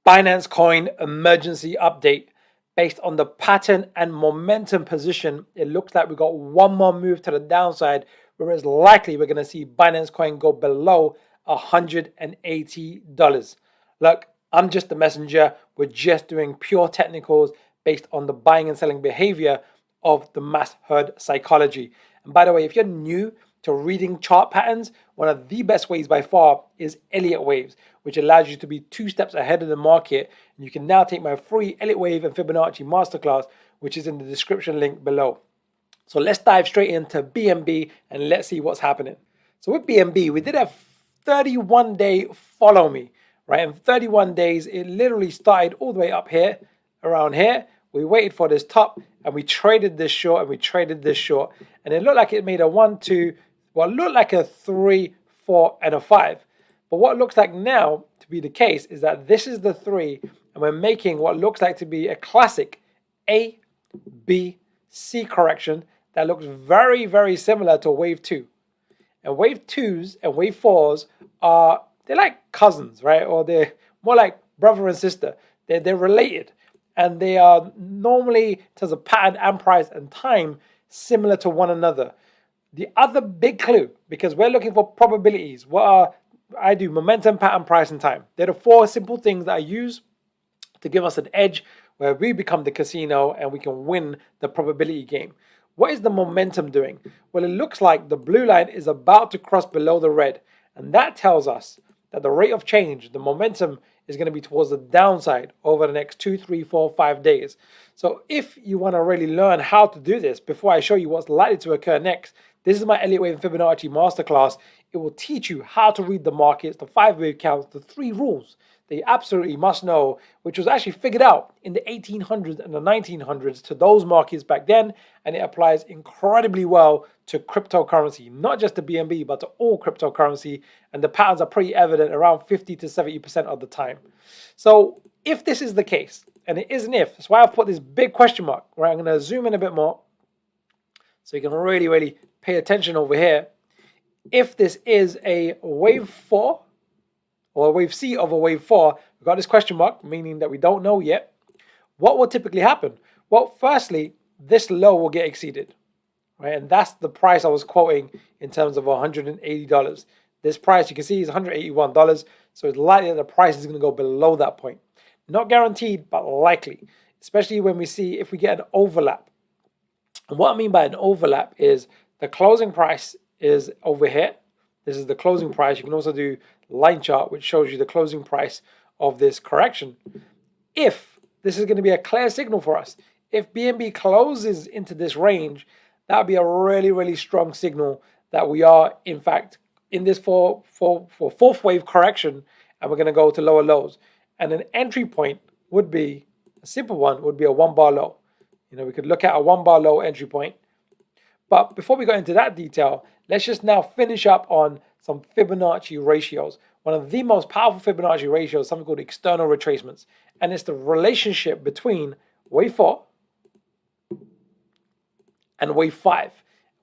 Binance Coin emergency update. Based on the pattern and momentum position, it looks like we got one more move to the downside, whereas likely we're going to see Binance Coin go below $180. Look, I'm just the messenger. We're just doing pure technicals based on the buying and selling behavior of the mass herd psychology. And by the way, if you're new to reading chart patterns, one of the best ways by far is Elliott Waves, which allows you to be 2 steps ahead of the market. And you can now take my free Elliott Wave and Fibonacci Masterclass, which is in the description link below. So let's dive straight into BNB and let's see what's happening. So with BNB, we did a 31-day follow me, right? In 31 days, it literally started all the way up here, around here. We waited for this top and we traded this short and we traded this short. And it looked like it made a 1, 2, well, it looked like a 3, 4, and a 5. But what looks like now to be the case is that this is the 3 and we're making what looks like to be a classic A, B, C correction that looks very, very similar to wave 2. And wave 2s and wave 4s they're like cousins, right? Or they're more like brother and sister. They're related. And they are normally, in terms of pattern and price and time, similar to one another. The other big clue, because we're looking for probabilities, I do momentum, pattern, price, and time. They're the 4 simple things that I use to give us an edge where we become the casino and we can win the probability game. What is the momentum doing? Well, it looks like the blue line is about to cross below the red. And that tells us that the rate of change, the momentum, is going to be towards the downside over the next 2, 3, 4, 5 days. So if you want to really learn how to do this, before I show you what's likely to occur next, this is my Elliott Wave and Fibonacci Masterclass. It will teach you how to read the markets, the 5 wave counts, the 3 rules that you absolutely must know, which was actually figured out in the 1800s and the 1900s to those markets back then, and it applies incredibly well to cryptocurrency, not just to BNB, but to all cryptocurrency, and the patterns are pretty evident around 50 to 70% of the time. So if this is the case, and it is an if, that's why I've put this big question mark, right? I'm going to zoom in a bit more so you can really, really pay attention over here. If this is a wave 4, or a wave C of a wave 4, we've got this question mark, meaning that we don't know yet. What will typically happen? Well, firstly, this low will get exceeded, right? And that's the price I was quoting in terms of $180. This price, you can see, is $181. So it's likely that the price is going to go below that point. Not guaranteed, but likely, especially when we see if we get an overlap. And what I mean by an overlap is the closing price is over here. This is the closing price. You can also do line chart, which shows you the closing price of this correction. If this is going to be a clear signal for us, if BNB closes into this range, that would be a really, really strong signal that we are, in fact, in this for fourth wave correction, and we're going to go to lower lows. And an entry point would be, a simple one, would be a 1 bar low. We could look at a 1 bar low entry point. But before we go into that detail, let's just now finish up on some Fibonacci ratios. One of the most powerful Fibonacci ratios is something called external retracements. And it's the relationship between wave 4 and wave 5.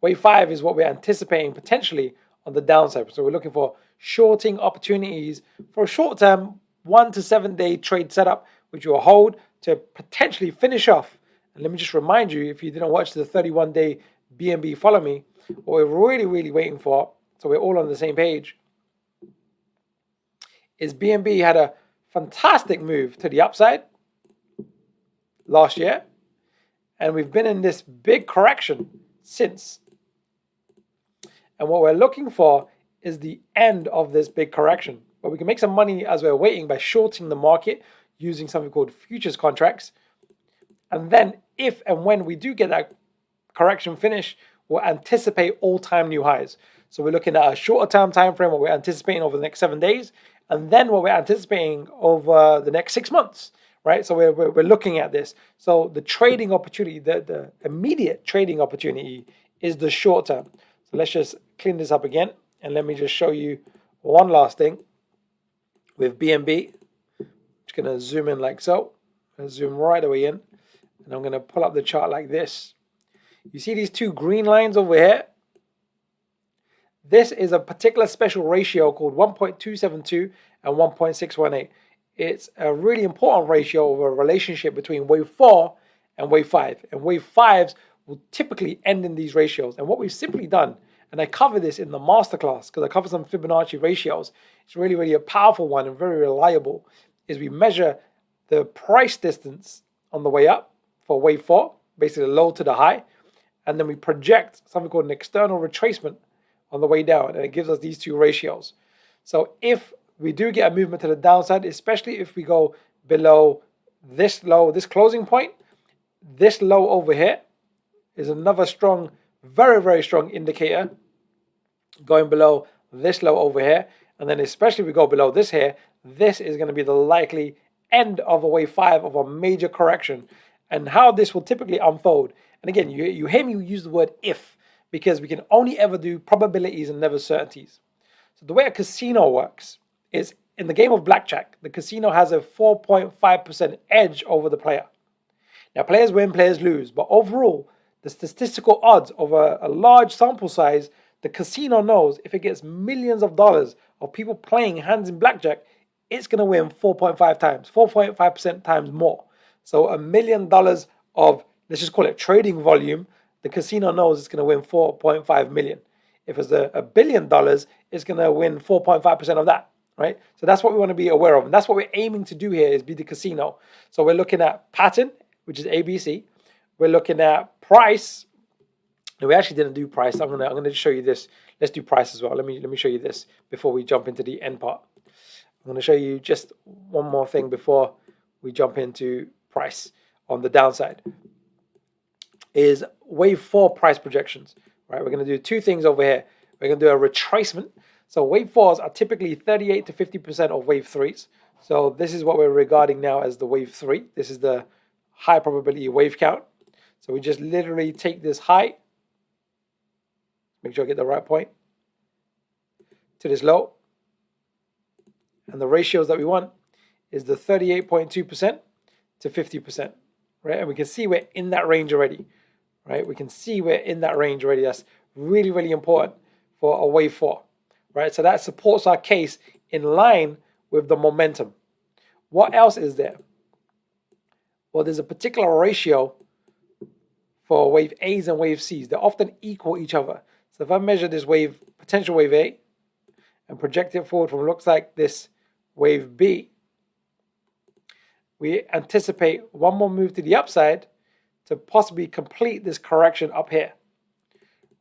Wave 5 is what we're anticipating potentially on the downside. So we're looking for shorting opportunities for a short-term 1 to 7 day trade setup, which will hold to potentially finish off. And let me just remind you, if you didn't watch the 31-day BNB follow me, what we're really, really waiting for, so we're all on the same page, is BNB had a fantastic move to the upside last year, and we've been in this big correction since. And what we're looking for is the end of this big correction. But we can make some money as we're waiting by shorting the market using something called futures contracts. And then if and when we do get that correction finish, we'll anticipate all-time new highs. So we're looking at a shorter term time frame, what we're anticipating over the next 7 days, and then what we're anticipating over the next 6 months, right? So we're looking at this. So the trading opportunity, the immediate trading opportunity is the short term. So let's just clean this up again, and let me just show you one last thing with BNB. I'm just going to zoom in like so. I'm going to zoom right away in, and I'm going to pull up the chart like this. You see these 2 green lines over here? This is a particular special ratio called 1.272 and 1.618. it's a really important ratio of a relationship between wave 4 and wave 5. And wave 5s will typically end in these ratios. And what we've simply done, and I cover this in the masterclass because I cover some Fibonacci ratios, it's really, really a powerful one and very reliable, is we measure the price distance on the way up for wave 4, basically the low to the high, and then we project something called an external retracement on the way down, and it gives us these two ratios. So if we do get a movement to the downside, especially if we go below this low, this closing point, this low over here is another strong, very, very strong indicator going below this low over here. And then especially if we go below this here, this is going to be the likely end of a wave 5 of a major correction. And how this will typically unfold. And again, you hear me use the word if, because we can only ever do probabilities and never certainties. So the way a casino works is in the game of blackjack, the casino has a 4.5% edge over the player. Now, players win, players lose, but overall, the statistical odds of a large sample size, the casino knows if it gets millions of dollars of people playing hands in blackjack, it's going to win 4.5 times, 4.5% times more. So $1 million of, let's just call it trading volume, the casino knows it's going to win 4.5 million. If it's $1 billion, it's going to win 4.5% of that, right? So that's what we want to be aware of. And that's what we're aiming to do here, is be the casino. So we're looking at pattern, which is ABC. We're looking at price. No, we actually didn't do price. I'm gonna show you this. Let's do price as well. Let me show you this before we jump into the end part. I'm going to show you just one more thing before we jump into price on the downside. Is wave 4 price projections. Right, we're going to do two things over here. We're going to do a retracement. So wave 4s are typically 38 to 50% of wave 3s. So this is what we're regarding now as the wave 3. This is the high probability wave count. So we just literally take this high, make sure I get the right point, to this low. And the ratios that we want is the 38.2% to 50%, right? And we can see we're in that range already, right? We can see we're in that range already. That's really, really important for a wave 4, right? So that supports our case in line with the momentum. What else is there? Well, there's a particular ratio for wave A's and wave C's. They often equal each other. So if I measure this wave, potential wave A, and project it forward from looks like this wave B, we anticipate one more move to the upside to possibly complete this correction up here,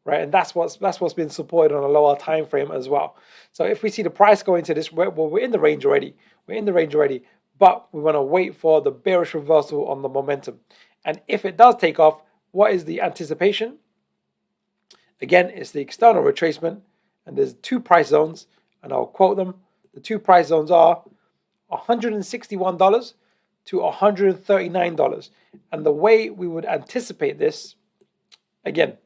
right? And that's what's been supported on a lower time frame as well. So if we see the price go into this, we're in the range already. We're in the range already, but we want to wait for the bearish reversal on the momentum. And if it does take off, what is the anticipation? Again, it's the external retracement, and there's two price zones, and I'll quote them. The two price zones are $161 to $139. And the way we would anticipate this, again,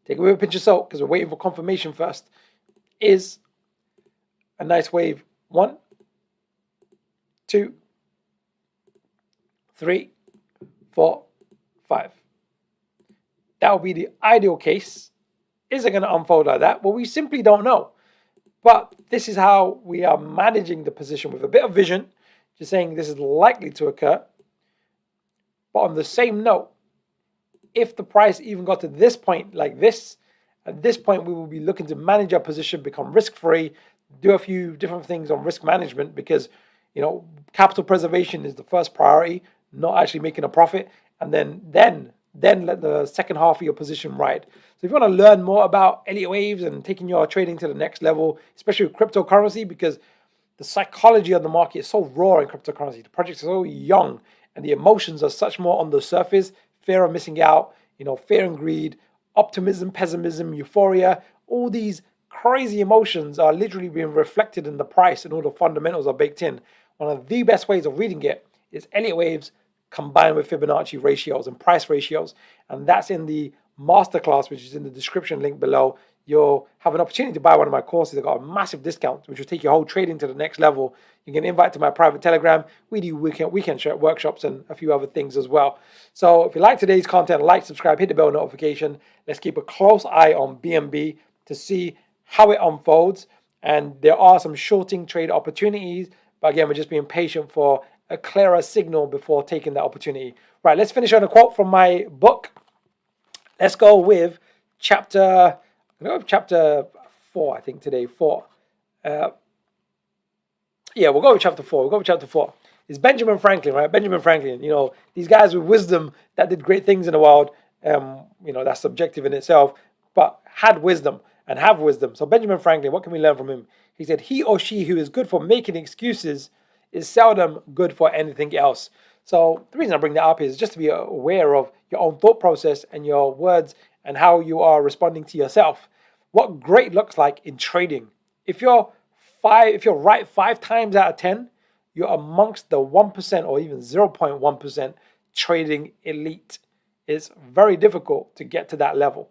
take it with a pinch of salt because we're waiting for confirmation first, is a nice wave 1, 2, 3, 4, 5. That would be the ideal case. Is it going to unfold like that? Well, we simply don't know. But this is how we are managing the position with a bit of vision, just saying this is likely to occur. But on the same note, if the price even got to this point like this, at this point we will be looking to manage our position, become risk-free, do a few different things on risk management because, capital preservation is the first priority, not actually making a profit, and then let the second half of your position ride. So if you want to learn more about Elliott waves and taking your trading to the next level, especially with cryptocurrency, because the psychology of the market is so raw in cryptocurrency, the projects are so young, and the emotions are such more on the surface, fear of missing out, fear and greed, optimism, pessimism, euphoria, all these crazy emotions are literally being reflected in the price, and all the fundamentals are baked in. One of the best ways of reading it is Elliott waves combined with Fibonacci ratios and price ratios, and that's in the Masterclass, which is in the description link below. You'll have an opportunity to buy one of my courses. I've got a massive discount, which will take your whole trading to the next level. You can invite to my private Telegram. We do weekend share workshops and a few other things as well. So if you like today's content, like, subscribe, hit the bell notification. Let's keep a close eye on BNB to see how it unfolds. And there are some shorting trade opportunities, But again, we're just being patient for a clearer signal before taking that opportunity. Right, let's finish on a quote from my book. Let's go with chapter 4, I think today, 4. We'll go with chapter 4. It's Benjamin Franklin, right? Benjamin Franklin, these guys with wisdom that did great things in the world, that's subjective in itself, but had wisdom and have wisdom. So Benjamin Franklin, what can we learn from him? He said, he or she who is good for making excuses is seldom good for anything else. So the reason I bring that up is just to be aware of your own thought process and your words and how you are responding to yourself. What great looks like in trading. If you're right 5 times out of 10, you're amongst the 1% or even 0.1% trading elite. It's very difficult to get to that level.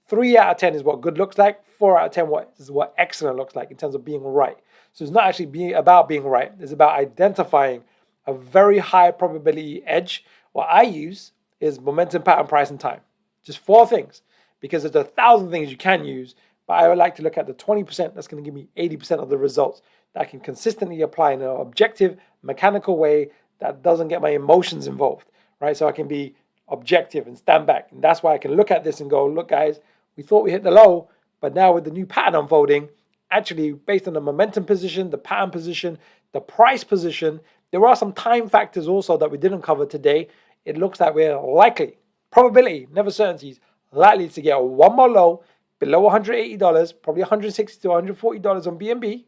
3 out of 10 is what good looks like. 4 out of 10 is what excellent looks like in terms of being right. So it's not actually about being right. It's about identifying a very high probability edge. What I use is momentum, pattern, price, and time. Just 4 things, because there's 1,000 things you can use, but I would like to look at the 20% that's going to give me 80% of the results that I can consistently apply in an objective, mechanical way that doesn't get my emotions involved, right? So I can be objective and stand back. And that's why I can look at this and go, look, guys, we thought we hit the low, but now with the new pattern unfolding, actually based on the momentum position, the pattern position, the price position, there are some time factors also that we didn't cover today. It looks like we're likely, probability, never certainties, likely to get one more low below $180, probably $160 to $140 on BNB.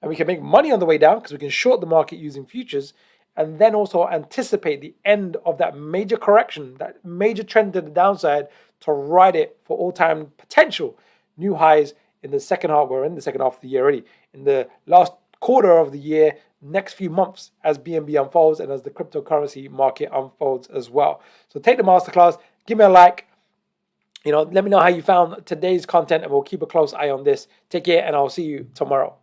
And we can make money on the way down because we can short the market using futures, and then also anticipate the end of that major correction, that major trend to the downside, to ride it for all-time potential new highs in the second half. We're in the second half of the year already. In the last quarter of the year, next few months, as BNB unfolds and as the cryptocurrency market unfolds as well. So take the masterclass, give me a like. Let me know how you found today's content, and we'll keep a close eye on this. Take care, and I'll see you tomorrow.